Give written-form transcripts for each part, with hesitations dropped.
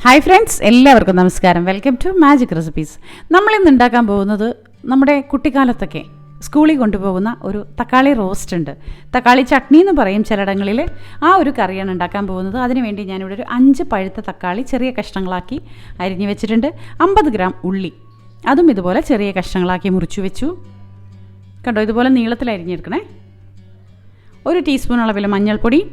Hi friends, എല്ലാവർക്കും നമസ്കാരം. Welcome to magic recipes. നമ്മളിന്ന് ഉണ്ടാക്കാൻ പോകുന്നത് നമ്മുടെ കുട്ടിക്കാലത്തൊക്കെ സ്കൂളിൽ കൊണ്ടുപോകുന്ന ഒരു തക്കാളി റോസ്റ്റ് ഉണ്ട്. തക്കാളി ചട്നി എന്ന് പറയും ചിലയിടങ്ങളിൽ. ആ ഒരു കറിയാണ് ഉണ്ടാക്കാൻ പോകുന്നത്. അതിനുവേണ്ടി ഞാനിവിടെ ഒരു 5 പഴുത്ത തക്കാളി ചെറിയ കഷ്ണങ്ങളാക്കി അരിഞ്ഞു വെച്ചിട്ടുണ്ട്. 50 ഗ്രാം ഉള്ളി അതും ഇതുപോലെ ചെറിയ കഷ്ണങ്ങളാക്കി മുറിച്ചു വെച്ചു. കണ്ടോ, ഇതുപോലെ നീളത്തിൽ അരിഞ്ഞെടുക്കണേ. 1 ടീസ്പൂൺ അളവിൽ മഞ്ഞൾപ്പൊടി,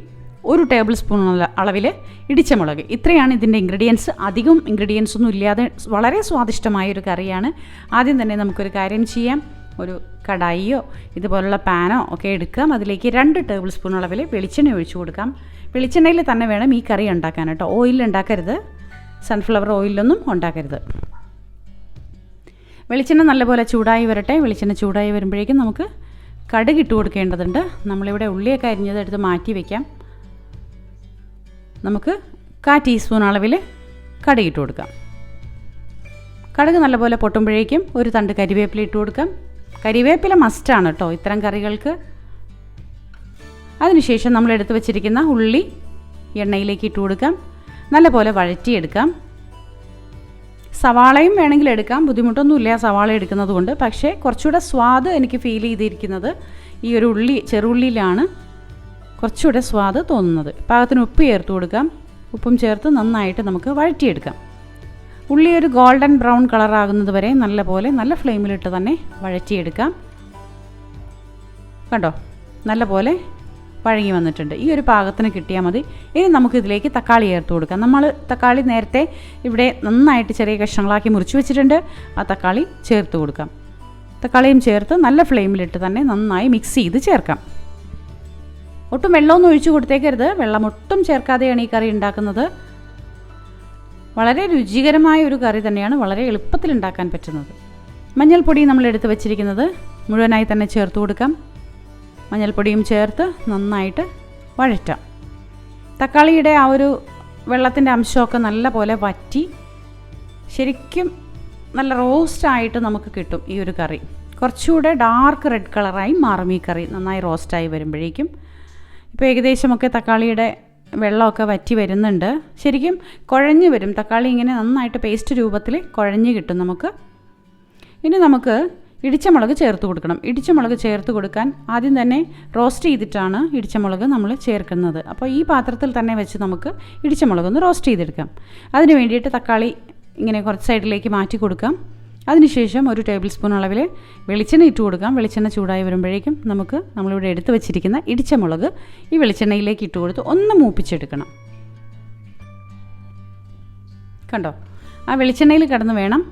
1 ടേബിൾ സ്പൂൺ അളവിൽ ഇടിച്ച മുളക്. ഇത്രയാണ് ഇതിൻ്റെ ഇൻഗ്രീഡിയൻസ്. അധികം ഇൻഗ്രീഡിയൻസ് ഒന്നും ഇല്ലാതെ വളരെ സ്വാദിഷ്ടമായൊരു കറിയാണ്. ആദ്യം തന്നെ നമുക്കൊരു കാര്യം ചെയ്യാം. ഒരു കടായിയോ ഇതുപോലുള്ള പാനോ ഒക്കെ എടുക്കാം. അതിലേക്ക് 2 ടേബിൾ സ്പൂൺ അളവിൽ വെളിച്ചെണ്ണ ഒഴിച്ചു കൊടുക്കാം. വെളിച്ചെണ്ണയിൽ തന്നെ വേണം ഈ കറി ഉണ്ടാക്കാൻ കേട്ടോ. ഓയിലിൽ ഉണ്ടാക്കരുത്, സൺഫ്ലവർ ഓയിലൊന്നും ഉണ്ടാക്കരുത്. വെളിച്ചെണ്ണ നല്ലപോലെ ചൂടായി വരട്ടെ. വെളിച്ചെണ്ണ ചൂടായി വരുമ്പോഴേക്കും നമുക്ക് കടുക് ഇട്ട് കൊടുക്കേണ്ടതുണ്ട്. നമ്മളിവിടെ ഉള്ളിയൊക്കെ അരിഞ്ഞത് എടുത്ത് മാറ്റി വയ്ക്കാം. നമുക്ക് 1/4 ടീസ്പൂൺ അളവിൽ കടുക് ഇട്ട് കൊടുക്കാം. കടുക് നല്ലപോലെ പൊട്ടുമ്പോഴേക്കും ഒരു തണ്ട് കരിവേപ്പില ഇട്ട് കൊടുക്കാം. കരിവേപ്പില മസ്റ്റാണ് കേട്ടോ ഇത്തരം കറികൾക്ക്. അതിനുശേഷം നമ്മൾ എടുത്ത് വെച്ചിരിക്കുന്ന ഉള്ളി എണ്ണയിലേക്ക് ഇട്ട് കൊടുക്കാം. നല്ലപോലെ വഴറ്റിയെടുക്കാം. സവാളയും വേണമെങ്കിൽ എടുക്കാം, ബുദ്ധിമുട്ടൊന്നുമില്ല സവാള എടുക്കുന്നത് കൊണ്ട്. പക്ഷേ കുറച്ചുകൂടെ സ്വാദ് എനിക്ക് ഫീൽ ചെയ്തിരിക്കുന്നത് ഈ ഒരു ചെറുള്ളിയിലാണ് കുറച്ചുകൂടെ സ്വാദ് തോന്നുന്നത്. പാകത്തിന് ഉപ്പ് ചേർത്ത് കൊടുക്കാം. ഉപ്പും ചേർത്ത് നന്നായിട്ട് നമുക്ക് വഴറ്റിയെടുക്കാം. ഉള്ളി ഒരു ഗോൾഡൻ ബ്രൗൺ കളറാകുന്നത് വരെ നല്ല ഫ്ലെയിമിലിട്ട് തന്നെ വഴറ്റിയെടുക്കാം. കണ്ടോ, നല്ലപോലെ വഴങ്ങി വന്നിട്ടുണ്ട്. ഈ ഒരു പാകത്തിന് കിട്ടിയാൽ മതി. ഇനി നമുക്കിതിലേക്ക് തക്കാളി ചേർത്ത് കൊടുക്കാം. നമ്മൾ തക്കാളി നേരത്തെ ഇവിടെ നന്നായിട്ട് ചെറിയ കഷ്ണങ്ങളാക്കി മുറിച്ച് വെച്ചിട്ടുണ്ട്. ആ തക്കാളി ചേർത്ത് കൊടുക്കാം. തക്കാളിയും ചേർത്ത് നല്ല ഫ്ലെയിമിലിട്ട് തന്നെ നന്നായി മിക്സ് ചെയ്ത് ചേർക്കാം. ഒട്ടും വെള്ളമൊന്നും ഒഴിച്ചു കൊടുത്തേക്കരുത്. വെള്ളം ഒട്ടും ചേർക്കാതെയാണ് ഈ കറി ഉണ്ടാക്കുന്നത്. വളരെ രുചികരമായ ഒരു കറി തന്നെയാണ്, വളരെ എളുപ്പത്തിൽ ഉണ്ടാക്കാൻ പറ്റുന്നത്. മഞ്ഞൾപ്പൊടി നമ്മൾ എടുത്ത് വെച്ചിരിക്കുന്നത് മുഴുവനായി തന്നെ ചേർത്ത് കൊടുക്കാം. മഞ്ഞൾപ്പൊടിയും ചേർത്ത് നന്നായിട്ട് വഴറ്റാം. തക്കാളിയുടെ ആ ഒരു വെള്ളത്തിൻ്റെ അംശമൊക്കെ നല്ല പോലെ വറ്റി ശരിക്കും നല്ല റോസ്റ്റായിട്ട് നമുക്ക് കിട്ടും ഈ ഒരു കറി. കുറച്ചുകൂടെ ഡാർക്ക് റെഡ് കളറായി മാറും ഈ കറി നന്നായി റോസ്റ്റായി വരുമ്പോഴേക്കും. ഇപ്പോൾ ഏകദേശമൊക്കെ തക്കാളിയുടെ വെള്ളമൊക്കെ വറ്റി വരുന്നുണ്ട്. ശരിക്കും കുഴഞ്ഞു വരും. തക്കാളി ഇങ്ങനെ നന്നായിട്ട് പേസ്റ്റ് രൂപത്തിൽ കുഴഞ്ഞ് കിട്ടും നമുക്ക്. ഇനി നമുക്ക് ഇടിച്ചമുളക് ചേർത്ത് കൊടുക്കണം. ഇടിച്ചമുളക് ചേർത്ത് കൊടുക്കാൻ ആദ്യം തന്നെ റോസ്റ്റ് ചെയ്തിട്ടാണ് ഇടിച്ചമുളക് നമ്മൾ ചേർക്കുന്നത്. അപ്പോൾ ഈ പാത്രത്തിൽ തന്നെ വെച്ച് നമുക്ക് ഇടിച്ചമുളകൊന്ന് റോസ്റ്റ് ചെയ്തെടുക്കാം. അതിന് വേണ്ടിയിട്ട് തക്കാളി ഇങ്ങനെ കുറച്ച് സൈഡിലേക്ക് മാറ്റി കൊടുക്കാം. അതിനുശേഷം 1 ടേബിൾ സ്പൂൺ അളവിൽ വെളിച്ചെണ്ണ ഇട്ട് കൊടുക്കാം. വെളിച്ചെണ്ണ ചൂടായി വരുമ്പോഴേക്കും നമ്മളിവിടെ എടുത്ത് വെച്ചിരിക്കുന്ന ഇടിച്ചമുളക് ഈ വെളിച്ചെണ്ണയിലേക്ക് ഇട്ട് കൊടുത്ത് ഒന്ന് മൂപ്പിച്ചെടുക്കണം. കണ്ടോ, ആ വെളിച്ചെണ്ണയിൽ കിടന്ന് വേണം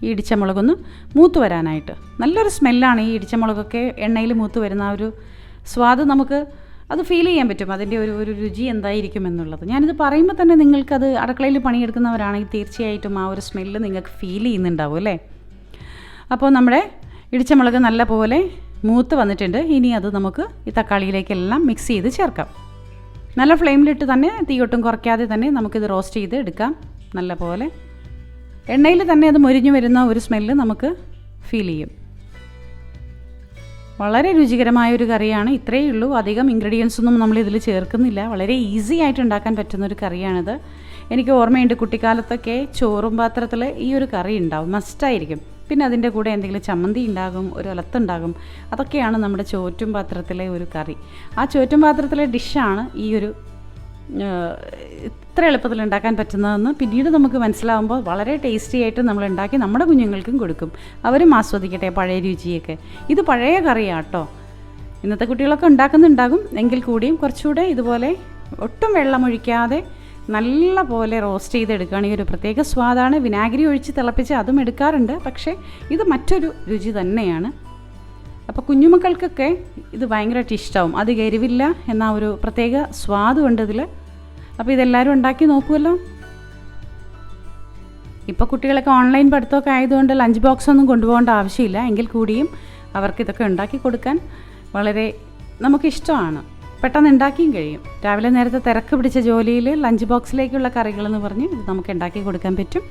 ഈ ഇടിച്ചമുളകൊന്ന് മൂത്ത് വരാനായിട്ട്. നല്ലൊരു സ്മെല്ലാണ് ഈ ഇടിച്ചമുളകൊക്കെ എണ്ണയിൽ മൂത്ത് വരുന്ന ആ ഒരു സ്വാദ് നമുക്ക് അത് ഫീൽ ചെയ്യാൻ പറ്റും. അതിൻ്റെ ഒരു രുചി എന്തായിരിക്കും എന്നുള്ളത്. ഞാനിത് പറയുമ്പോൾ തന്നെ നിങ്ങൾക്കത് അടുക്കളയിൽ പണിയെടുക്കുന്നവരാണെങ്കിൽ തീർച്ചയായിട്ടും ആ ഒരു സ്മെല്ല് നിങ്ങൾക്ക് ഫീൽ ചെയ്യുന്നുണ്ടാവും അല്ലേ. അപ്പോൾ നമ്മുടെ ഇടിച്ചമുളക് നല്ല പോലെ മൂത്ത് വന്നിട്ടുണ്ട്. ഇനി അത് നമുക്ക് ഈ തക്കാളിയിലേക്കെല്ലാം മിക്സ് ചെയ്ത് ചേർക്കാം. നല്ല ഫ്ലെയിമിലിട്ട് തന്നെ തീ ഒട്ടും കുറയ്ക്കാതെ തന്നെ നമുക്കിത് റോസ്റ്റ് ചെയ്ത് എടുക്കാം. നല്ല പോലെ എണ്ണയിൽ തന്നെ അത് മൊരിഞ്ഞു വരുന്ന ഒരു സ്മെല്ല് നമുക്ക് ഫീൽ ചെയ്യും. വളരെ രുചികരമായൊരു കറിയാണ്. ഇത്രയേ ഉള്ളൂ, അധികം ഇൻഗ്രീഡിയൻസ് ഒന്നും നമ്മളിതിൽ ചേർക്കുന്നില്ല. വളരെ ഈസി ആയിട്ട് ഉണ്ടാക്കാൻ പറ്റുന്നൊരു കറിയാണിത്. എനിക്ക് ഓർമ്മയുണ്ട് കുട്ടിക്കാലത്തൊക്കെ ചോറും പാത്രത്തിൽ ഈ ഒരു കറി ഉണ്ടാവും, മസ്റ്റായിരിക്കും. പിന്നെ അതിൻ്റെ കൂടെ എന്തെങ്കിലും ചമ്മന്തി ഉണ്ടാകും, ഒരു ഒലത്തുണ്ടാകും. അതൊക്കെയാണ് നമ്മുടെ ചോറ്റും പാത്രത്തിലെ ഒരു കറി. ആ ചോറ്റും പാത്രത്തിലെ ഡിഷാണ് ഈ ഒരു ഇത്ര എളുപ്പത്തിൽ ഉണ്ടാക്കാൻ പറ്റുന്നതെന്ന് പിന്നീട് നമുക്ക് മനസ്സിലാവുമ്പോൾ വളരെ ടേസ്റ്റി ആയിട്ട് നമ്മൾ ഉണ്ടാക്കി നമ്മുടെ കുഞ്ഞുങ്ങൾക്കും കൊടുക്കും. അവരും ആസ്വദിക്കട്ടെ പഴയ രുചിയൊക്കെ. ഇത് പഴയ കറിയാട്ടോ. ഇന്നത്തെ കുട്ടികളൊക്കെ ഉണ്ടാക്കുന്നുണ്ടാകും. എങ്കിൽ കൂടിയും കുറച്ചുകൂടെ ഇതുപോലെ ഒട്ടും വെള്ളമൊഴിക്കാതെ നല്ല പോലെ റോസ്റ്റ് ചെയ്തെടുക്കുകയാണെങ്കിൽ ഒരു പ്രത്യേക സ്വാദാണ്. വിനാഗിരി ഒഴിച്ച് തിളപ്പിച്ച് അതും എടുക്കാറുണ്ട്. പക്ഷേ ഇത് മറ്റൊരു രുചി തന്നെയാണ്. അപ്പോൾ കുഞ്ഞുമക്കൾക്കൊക്കെ ഇത് ഭയങ്കരമായിട്ട് ഇഷ്ടമാവും. അത് എരിവില്ല എന്ന ഒരു പ്രത്യേക സ്വാദുണ്ട് ഇതിൽ. അപ്പോൾ ഇതെല്ലാവരും ഉണ്ടാക്കി നോക്കുമല്ലോ. ഇപ്പോൾ കുട്ടികളൊക്കെ ഓൺലൈൻ പഠിത്തമൊക്കെ ആയതുകൊണ്ട് ലഞ്ച് ബോക്സ് ഒന്നും കൊണ്ടുപോകേണ്ട ആവശ്യമില്ല. എങ്കിൽ കൂടിയും അവർക്കിതൊക്കെ ഉണ്ടാക്കി കൊടുക്കാൻ വളരെ നമുക്കിഷ്ടമാണ്. പെട്ടെന്ന് ഉണ്ടാക്കിയും കഴിയും. രാവിലെ നേരത്തെ തിരക്ക് പിടിച്ച ജോലിയിൽ ലഞ്ച് ബോക്സിലേക്കുള്ള കറികളെന്ന് പറഞ്ഞ് ഇത് നമുക്ക് ഉണ്ടാക്കി കൊടുക്കാൻ പറ്റും.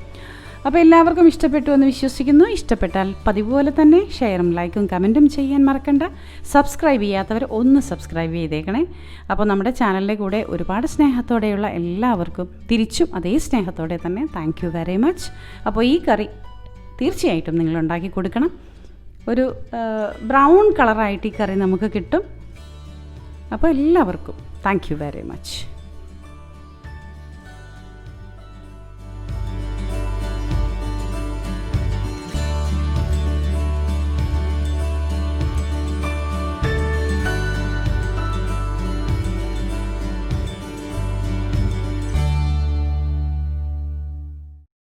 അപ്പോൾ എല്ലാവർക്കും ഇഷ്ടപ്പെട്ടു എന്ന് വിശ്വസിക്കുന്നു. ഇഷ്ടപ്പെട്ടാൽ പതിവ് പോലെ തന്നെ ഷെയറും ലൈക്കും കമൻറ്റും ചെയ്യാൻ മറക്കണ്ട. സബ്സ്ക്രൈബ് ചെയ്യാത്തവർ ഒന്ന് സബ്സ്ക്രൈബ് ചെയ്തേക്കണേ. അപ്പോൾ നമ്മുടെ ചാനലിൻ്റെ കൂടെ ഒരുപാട് സ്നേഹത്തോടെയുള്ള എല്ലാവർക്കും തിരിച്ചും അതേ സ്നേഹത്തോടെ തന്നെ താങ്ക് യു വെരി മച്ച്. അപ്പോൾ ഈ കറി തീർച്ചയായിട്ടും നിങ്ങൾ ഉണ്ടാക്കി കൊടുക്കണം. ഒരു ബ്രൗൺ കളറായിട്ട് ഈ കറി നമുക്ക് കിട്ടും. അപ്പോൾ എല്ലാവർക്കും താങ്ക് യു വെരി മച്ച്.